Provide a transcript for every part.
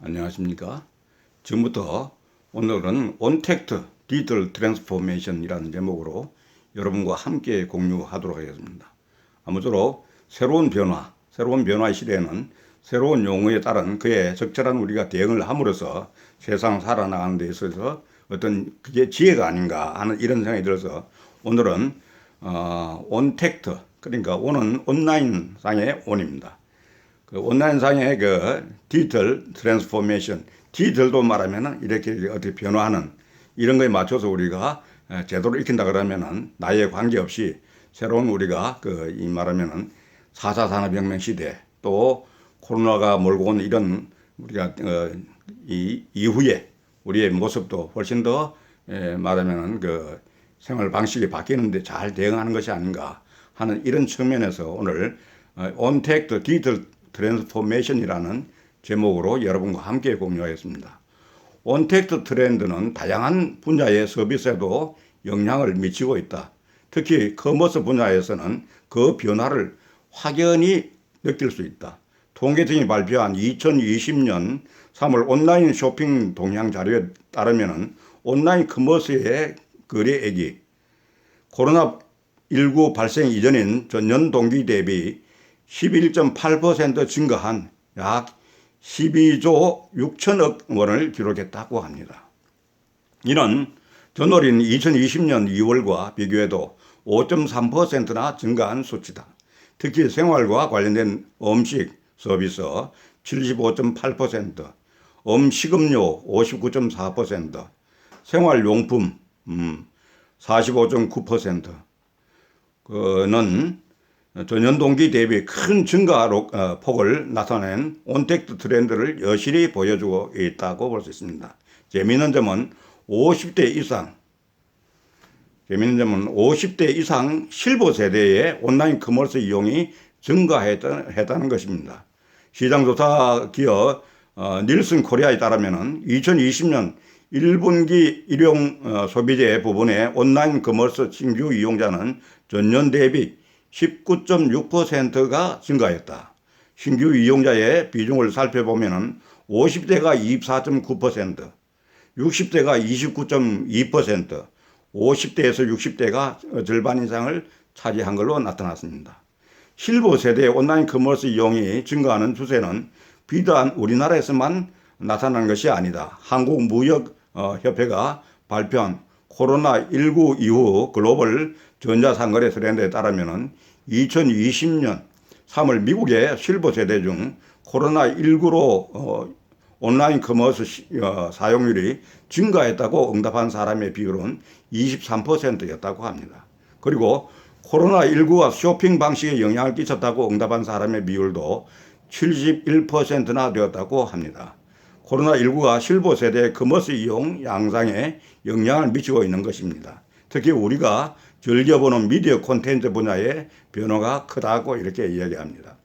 안녕하십니까. 지금부터 오늘은 온택트 디지털 트랜스포메이션이라는 제목으로 여러분과 함께 공유하도록 하겠습니다. 아무쪼록 새로운 변화의 시대에는 새로운 용어에 따른 그에 적절한 우리가 대응을 함으로써 세상 살아나가는 데 있어서 어떤 그게 지혜가 아닌가 하는 이런 생각이 들어서 오늘은 온택트, 그러니까 온은 온라인상의 온입니다. 그 온라인상의 그 디지털 트랜스포메이션, 디지털도 말하면은 이렇게 어떻게 변화하는 이런 거에 맞춰서 우리가 제대로 익힌다 그러면은 나이에 관계없이 새로운 우리가 이 말하면은 4차 산업혁명 시대 또 코로나가 몰고 온 이런 우리가 이 이후에 우리의 모습도 훨씬 더 말하면은 그 생활 방식이 바뀌는데 잘 대응하는 것이 아닌가 하는 이런 측면에서 오늘 온택트 디지털 트랜스포메이션이라는 제목으로 여러분과 함께 공유하겠습니다. 온택트 트렌드는 다양한 분야의 서비스에도 영향을 미치고 있다. 특히 커머스 분야에서는 그 변화를 확연히 느낄 수 있다. 통계청이 발표한 2020년 3월 온라인 쇼핑 동향 자료에 따르면 온라인 커머스의 거래액이 코로나19 발생 이전인 전년 동기 대비 11.8% 증가한 약 12조 6천억 원을 기록했다고 합니다. 이는 전월인 2020년 2월과 비교해도 5.3%나 증가한 수치다. 특히 생활과 관련된 음식 서비스 75.8%, 음식음료 59.4%, 생활용품 45.9%는 전년 동기 대비 큰 증가 폭을 나타낸 온택트 트렌드를 여실히 보여주고 있다고 볼 수 있습니다. 재미있는 점은 50대 이상 실버 세대의 온라인 커머스 이용이 증가했다는 것입니다. 시장조사 기업 닐슨 코리아에 따르면 2020년 1분기 일용 소비재 부분의 온라인 커머스 신규 이용자는 전년 대비 19.6%가 증가했다. 신규 이용자의 비중을 살펴보면 50대가 24.9%, 60대가 29.2%, 50대에서 60대가 절반 이상을 차지한 걸로 나타났습니다. 실버 세대의 온라인 커머스 이용이 증가하는 추세는 비단 우리나라에서만 나타난 것이 아니다. 한국무역협회가 발표한 코로나19 이후 글로벌 전자상거래 트렌드에 따르면 2020년 3월 미국의 실버 세대 중 코로나19로 온라인 커머스 사용률이 증가했다고 응답한 사람의 비율은 23%였다고 합니다. 그리고 코로나19가 쇼핑 방식에 영향을 끼쳤다고 응답한 사람의 비율도 71%나 되었다고 합니다. 코로나19가 실버 세대의 커머스 이용 양상에 영향을 미치고 있는 것입니다. 특히 우리가 즐겨보는 미디어 콘텐츠 분야의 변화가 크다고 이렇게 이야기합니다.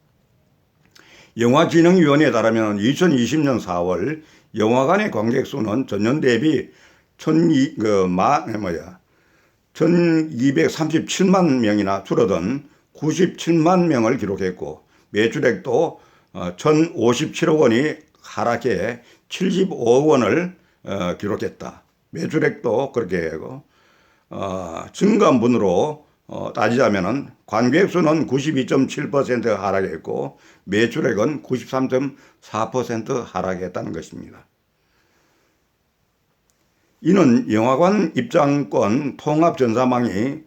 영화진흥위원회에 따르면 2020년 4월 영화관의 관객 수는 전년 대비 1237만 명이나 줄어든 97만 명을 기록했고 매출액도 1057억 원이 하락해 75억 원을 기록했다. 매출액도 그렇게 하고 증감분으로 따지자면은 관객 수는 92.7% 하락했고 매출액은 93.4% 하락했다는 것입니다. 이는 영화관 입장권 통합 전사망이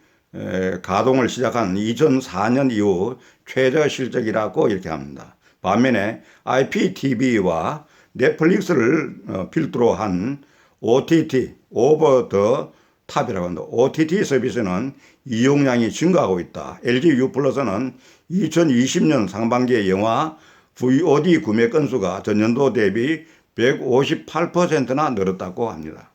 가동을 시작한 2004년 이후 최저 실적이라고 이렇게 합니다. 반면에 IPTV와 넷플릭스를 필두로 한 OTT, 오버 더 탑이라고 합니다. OTT 서비스는 이용량이 증가하고 있다. LG U+는 2020년 상반기에 영화 VOD 구매 건수가 전년도 대비 158%나 늘었다고 합니다.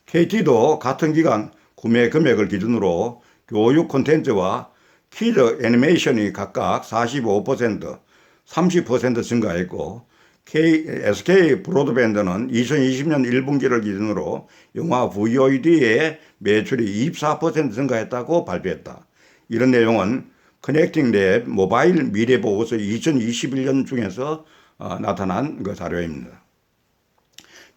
KT도 같은 기간 구매 금액을 기준으로 교육 콘텐츠와 키드 애니메이션이 각각 45%, 30% 증가했고 SK 브로드밴드는 2020년 1분기를 기준으로 영화 VOD의 매출이 24% 증가했다고 발표했다. 이런 내용은 커넥팅 랩 모바일 미래보고서 2021년 중에서 나타난 그 자료입니다.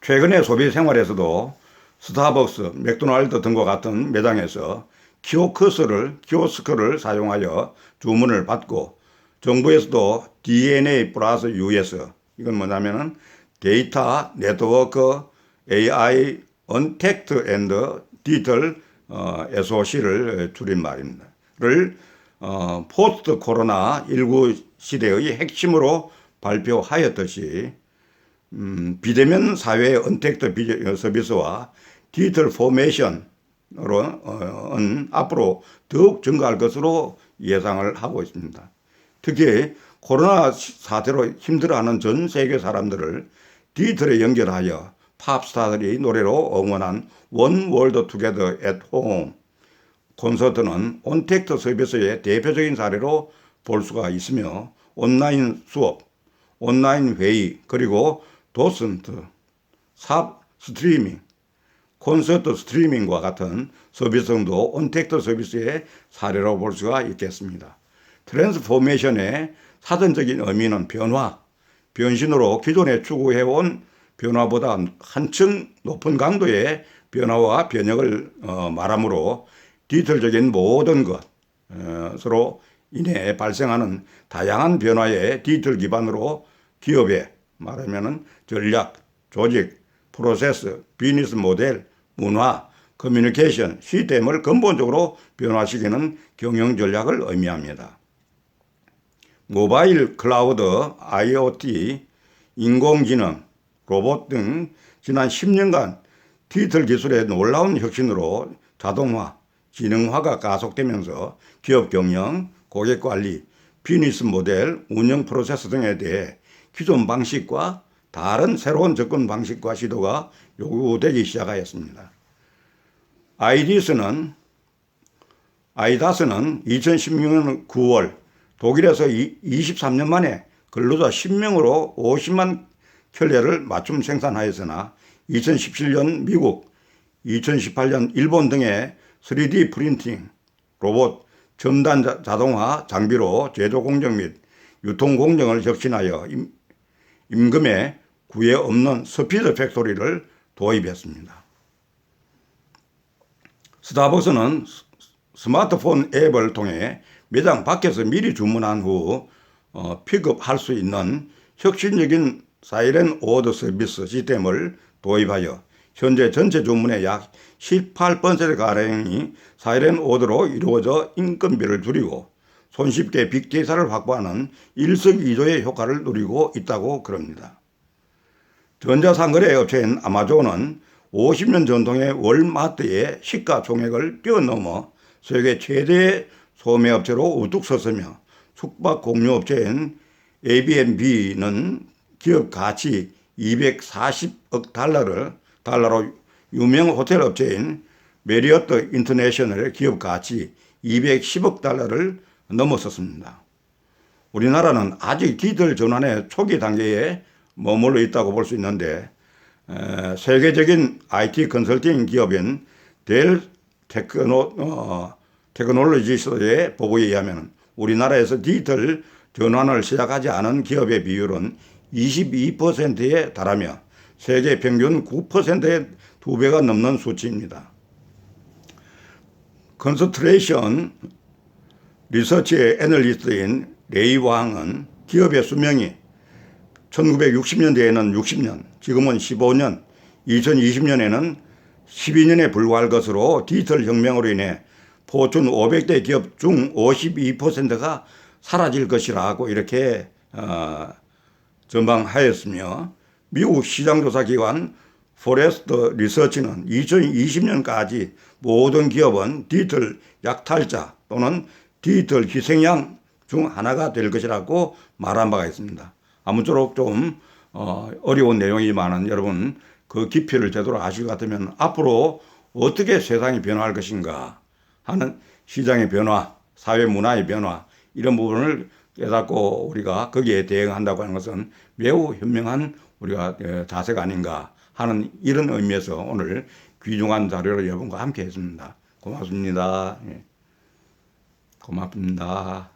최근의 소비 생활에서도 스타벅스, 맥도날드 등과 같은 매장에서 키오스크를 사용하여 주문을 받고, 정부에서도 DNA 플러스 US, 이건 뭐냐면은 데이터 네트워크 AI 언택트 앤드 디지털 SOC를 줄인 말입니다. 를 포스트 코로나 19 시대의 핵심으로 발표하였듯이 비대면 사회의 언택트 서비스와 디지털 포메이션으로 앞으로 더욱 증가할 것으로 예상을 하고 있습니다. 특히 코로나 사태로 힘들어하는 전 세계 사람들을 디지털에 연결하여 팝스타들이 노래로 응원한 One World Together at Home 콘서트는 온택트 서비스의 대표적인 사례로 볼 수가 있으며, 온라인 수업, 온라인 회의, 그리고 도슨트, 삽 스트리밍, 콘서트 스트리밍과 같은 서비스 등도 온택트 서비스의 사례로 볼 수가 있겠습니다. 트랜스포메이션의 사전적인 의미는 변화, 변신으로 기존에 추구해온 변화보다 한층 높은 강도의 변화와 변혁을 말하므로 디지털적인 모든 것으로 인해 발생하는 다양한 변화의 디지털 기반으로 기업의 말하면은 전략, 조직, 프로세스, 비즈니스 모델, 문화, 커뮤니케이션, 시스템을 근본적으로 변화시키는 경영 전략을 의미합니다. 모바일, 클라우드, IoT, 인공지능, 로봇 등 지난 10년간 디지털 기술의 놀라운 혁신으로 자동화, 지능화가 가속되면서 기업 경영, 고객 관리, 비즈니스 모델, 운영 프로세스 등에 대해 기존 방식과 다른 새로운 접근 방식과 시도가 요구되기 시작하였습니다. 아이다스는 2016년 9월 독일에서 23년 만에 근로자 10명으로 50만 켤레를 맞춤 생산하였으나 2017년 미국, 2018년 일본 등의 3D 프린팅, 로봇, 첨단 자동화 장비로 제조 공정 및 유통 공정을 혁신하여 임금에 구애 없는 스피드 팩토리를 도입했습니다. 스타벅스는 스마트폰 앱을 통해 매장 밖에서 미리 주문한 후 픽업할 수 있는 혁신적인 사이렌 오더 서비스 시스템을 도입하여 현재 전체 주문의 약 18%가량이 사이렌 오더로 이루어져 인건비를 줄이고 손쉽게 빅데이터를 확보하는 일석이조의 효과를 누리고 있다고 그럽니다. 전자상거래 업체인 아마존은 50년 전통의 월마트의 시가총액을 뛰어넘어 세계 최대의 소매업체로 우뚝 섰으며, 숙박 공유업체인 에이비앤비는 기업 가치 240억 달러로 유명 호텔 업체인 메리어트 인터내셔널의 기업 가치 210억 달러를 넘어섰습니다. 우리나라는 아직 디지털 전환의 초기 단계에 머물러 있다고 볼 수 있는데, 세계적인 IT 컨설팅 기업인 델 테크놀로지스의 보고에 의하면 우리나라에서 디지털 전환을 시작하지 않은 기업의 비율은 22%에 달하며 세계 평균 9%의 2배가 넘는 수치입니다. 컨스트레이션 리서치의 애널리스트인 레이 왕은 기업의 수명이 1960년대에는 60년, 지금은 15년, 2020년에는 12년에 불과할 것으로 디지털 혁명으로 인해 포춘 500대 기업 중 52%가 사라질 것이라고 이렇게 전망하였으며, 미국 시장조사기관 포레스트 리서치는 2020년까지 모든 기업은 디지털 약탈자 또는 디지털 희생양 중 하나가 될 것이라고 말한 바가 있습니다. 아무쪼록 좀 어려운 내용이지만 여러분 그 깊이를 제대로 아실 것 같으면 앞으로 어떻게 세상이 변화할 것인가 하는 시장의 변화, 사회 문화의 변화, 이런 부분을 깨닫고 우리가 거기에 대응한다고 하는 것은 매우 현명한 우리가 자세가 아닌가 하는 이런 의미에서 오늘 귀중한 자료를 여러분과 함께 했습니다. 고맙습니다. 고맙습니다.